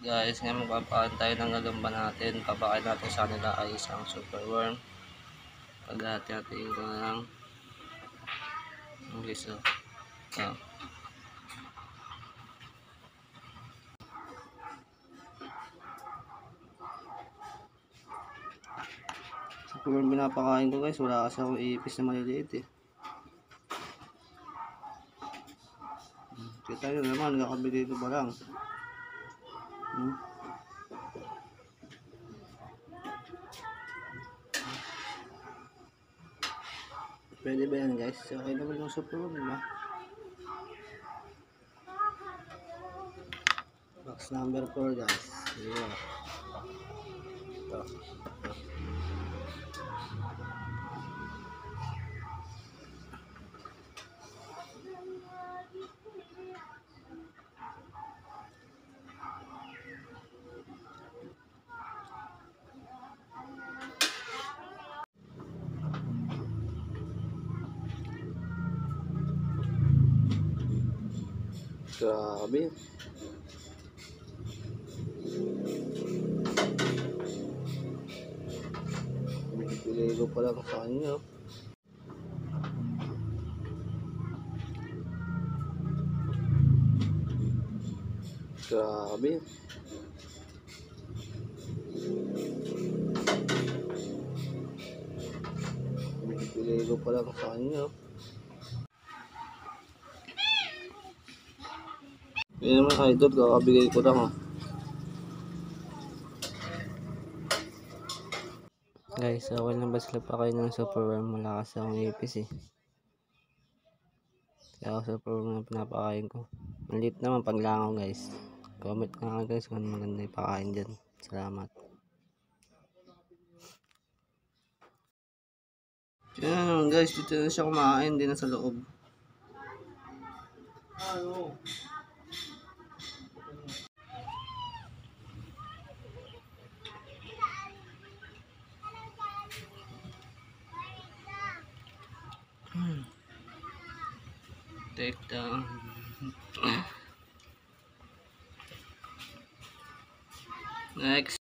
Guys, ngayon magpapakain tayo ng galumba natin. Papakain natin sa kanila ay isang superworm. Paghati natin ko na lang ang liso. Superworm pinapakain ko guys, wala kasi akong ipis na maliliit eh. Kita nyo naman, kakabili ito pa lang. Pwede ba yan guys? Okay naman yung superworm, diba? Box number 4 guys. Yeah. Ito. Grabe. Pili ko pala sa kanya. Grabe. Pili ko pala sa kanya. Yan naman idol, kakabigay ko lang. Guys, okay lang ba sila pa kayo ng superworm? Wala kasi akong ipis eh. Kaya ako superworm na pinapakain ko. Malit naman paglangaw guys. Comment nga guys kung maganda ipakain dyan. Salamat. Yan naman guys, dito na siya kumain, din na sa loob. Ano? Take down. Next.